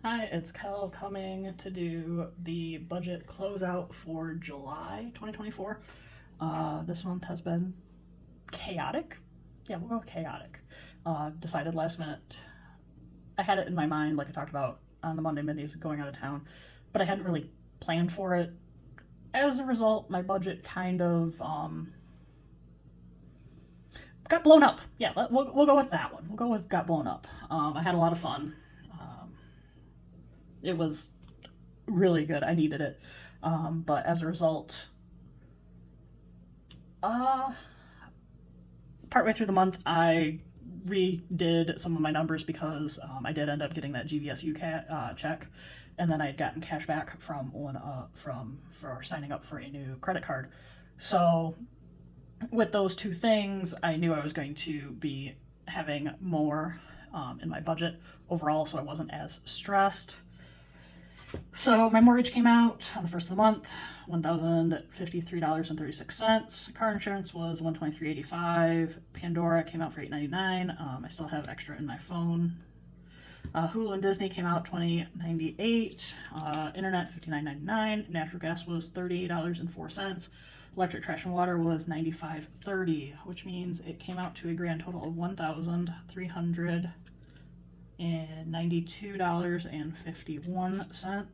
Hi, it's Kel coming to do the budget closeout for July 2024. This month has been chaotic. Yeah, we'll go with chaotic. Decided last minute. I had it in my mind, like I talked about on the Monday Middays, going out of town, but I hadn't really planned for it. As a result, my budget kind of got blown up. Yeah, we'll go with that one. We'll go with got blown up. I had a lot of fun. It was really good. I needed it. But as a result, uh, partway through the month, I redid some of my numbers because I did end up getting that GVSU check, and then I had gotten cash back from one for signing up for a new credit card. So with those two things, I knew I was going to be having more in my budget overall, so I wasn't as stressed. So my mortgage came out on the first of the month, $1,053.36. Car insurance was $123.85. Pandora came out for $8.99. I still have extra in my phone. Hulu and Disney came out $20.98. Internet $59.99. Natural gas was $38.04. Electric, trash, and water was $95.30, which means it came out to a grand total of $1,392.51. So I'm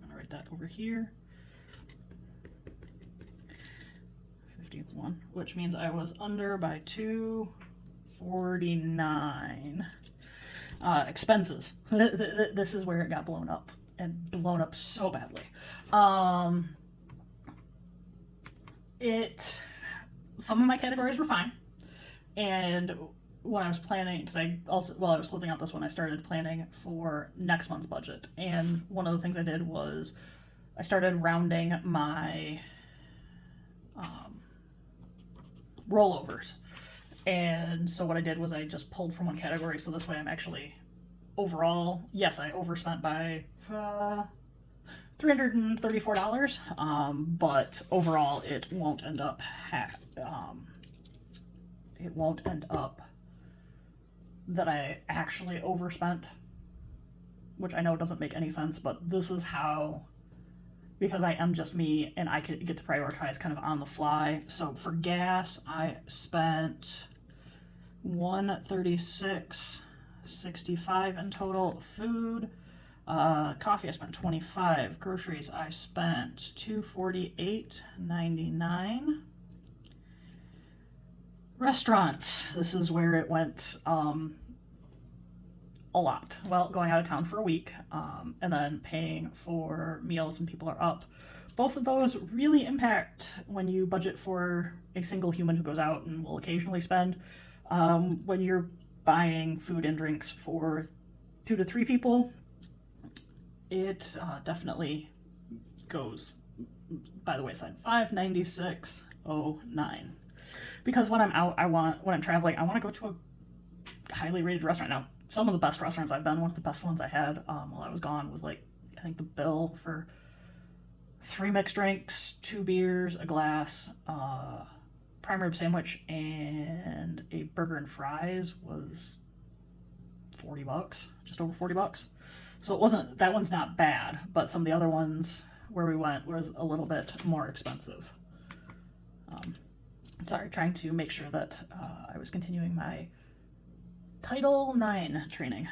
gonna write that over here. 51, which means I was under by $249. Expenses. This is where it got blown up, and blown up so badly. Some of my categories were fine, and when I was planning, because while I was closing out this one, I started planning for next month's budget. And one of the things I did was I started rounding my rollovers. And so what I did was I just pulled from one category, so this way I'm actually overall, yes, I overspent by $334, but overall it won't end up that I actually overspent, which I know doesn't make any sense, but this is how, because I am just me and I could get to prioritize kind of on the fly. So for gas, I spent $136.65 in total. Food, coffee, I spent $25. Groceries, I spent $248.99. Restaurants, this is where it went a lot. Well, going out of town for a week, and then paying for meals when people are up. Both of those really impact when you budget for a single human who goes out and will occasionally spend. When you're buying food and drinks for 2 to 3 people, it definitely goes by the wayside. $596.09. Because when I'm out, when I'm traveling, I want to go to a highly rated restaurant. Now, some of the best restaurants I've been, one of the best ones I had while I was gone was, like, I think the bill for 3 mixed drinks, 2 beers, a glass, prime rib sandwich, and a burger and fries was $40, just over $40. So that one's not bad, but some of the other ones where we went was a little bit more expensive. Sorry, trying to make sure that I was continuing my Title IX training.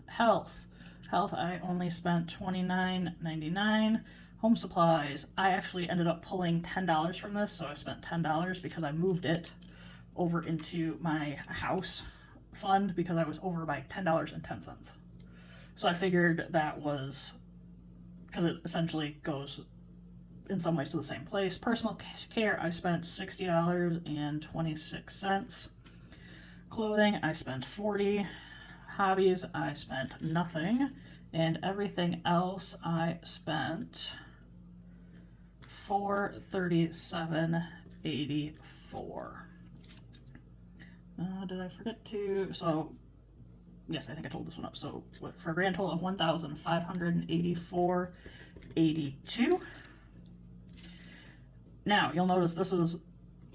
Health, I only spent $29.99. Home supplies, I actually ended up pulling $10 from this, so I spent $10 because I moved it over into my house fund because I was over by $10.10. So I figured that was, because it essentially goes in some ways to the same place. Personal care, I spent $60.26. Clothing, I spent $40. Hobbies, I spent nothing. And everything else, I spent $437.84. Did I forget to? So, yes, I think I told this one up. So, for a grand total of $1,584.82. Now, you'll notice this is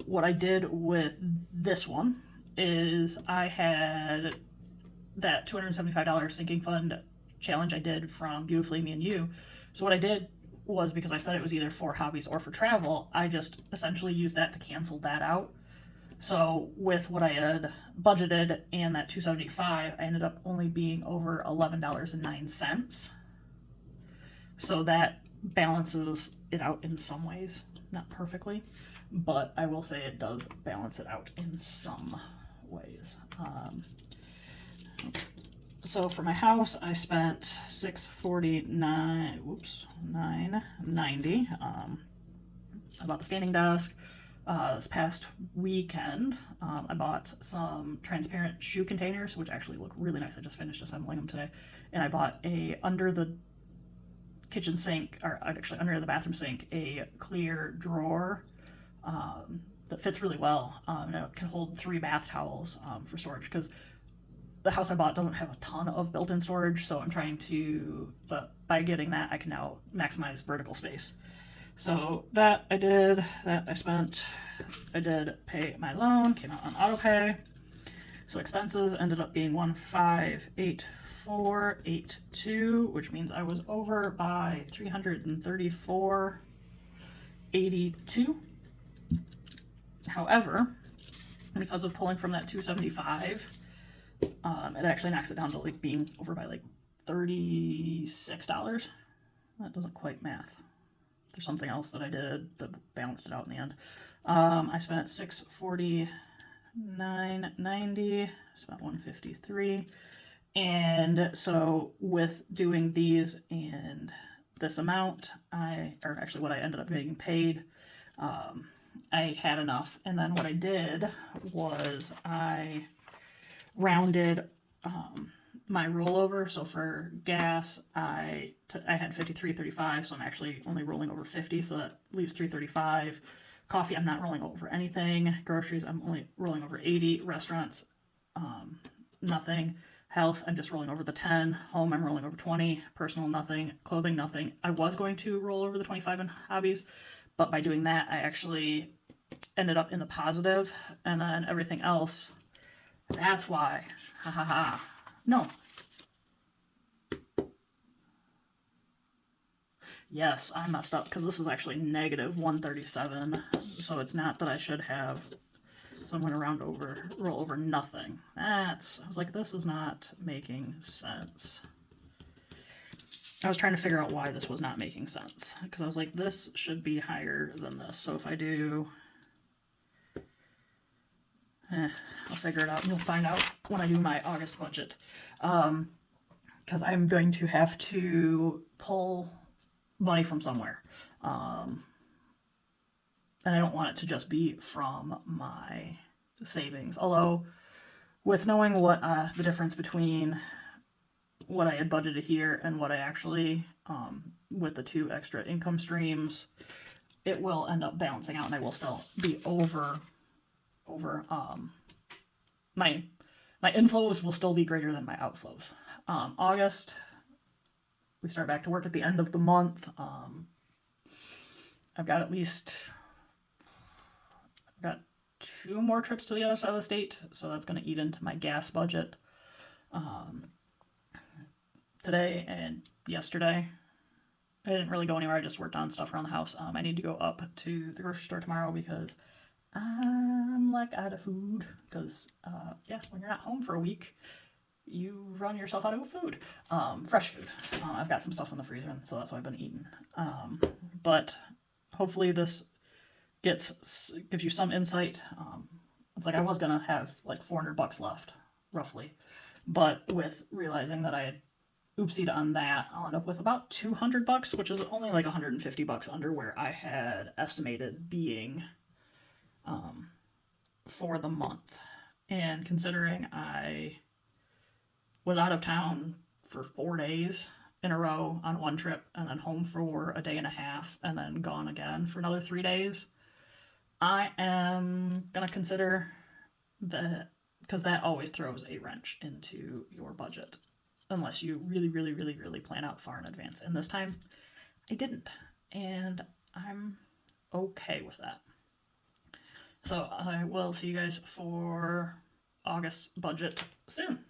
what I did with this one, is I had that $275 sinking fund challenge I did from Beautifully Me and You. So what I did was, because I said it was either for hobbies or for travel, I just essentially used that to cancel that out. So with what I had budgeted and that $275, I ended up only being over $11.09. So that balances it out in some ways, not perfectly, but I will say it does balance it out in some ways. So for my house, I spent $649. Whoops, $990. I bought the standing desk. This past weekend, I bought some transparent shoe containers, which actually look really nice. I just finished assembling them today. And I bought a under the kitchen sink, or actually under the bathroom sink, a clear drawer that fits really well. And it can hold 3 bath towels for storage, because the house I bought doesn't have a ton of built-in storage, so I'm trying to, but by getting that, I can now maximize vertical space. So that I did, I did pay my loan, came out on auto pay. So expenses ended up being 1,584.82, which means I was over by 334.82. However, because of pulling from that 275, it actually knocks it down to like being over by like $36. That doesn't quite math. There's something else that I did that balanced it out in the end. I spent $649.90, spent $153, and so with doing these and this amount, or actually what I ended up getting paid, I had enough. And then what I did was I rounded my rollover. So for gas, I had 53.35, so I'm actually only rolling over 50, so that leaves 335. Coffee, I'm not rolling over anything. Groceries, I'm only rolling over 80. Restaurants, nothing. Health, I'm just rolling over the 10. Home, I'm rolling over 20. Personal, nothing. Clothing, nothing. I was going to roll over the 25 in hobbies, but by doing that, I actually ended up in the positive, and then everything else, that's why. Ha ha ha. No. Yes, I messed up, because this is actually negative 137, so it's not that I should have. So I'm going to roll over nothing. I was like, this is not making sense. I was trying to figure out why this was not making sense, because I was like, this should be higher than this. So if I do, I'll figure it out. You'll find out when I do my August budget, because I'm going to have to pull money from somewhere, and I don't want it to just be from my savings. Although, with knowing what the difference between what I had budgeted here and what I actually, with the 2 extra income streams, it will end up balancing out, and I will still be over my inflows will still be greater than my outflows. August, we start back to work at the end of the month. I've got 2 more trips to the other side of the state, so that's going to eat into my gas budget. Today and yesterday, I didn't really go anywhere. I just worked on stuff around the house. I need to go up to the grocery store tomorrow because I'm like out of food. Because, yeah, when you're not home for a week, you run yourself out of food. Fresh food. I've got some stuff in the freezer, so that's what I've been eating. But hopefully this gives you some insight. It's like I was gonna have like $400 left, roughly, but with realizing that I had oopsied on that, I'll end up with about $200, which is only like $150 under where I had estimated being for the month. And considering I was out of town for 4 days in a row on one trip, and then home for a day and a half, and then gone again for another 3 days, I am gonna consider that, because that always throws a wrench into your budget unless you really, really, really, really plan out far in advance. And this time I didn't, and I'm okay with that. So I will see you guys for August budget soon.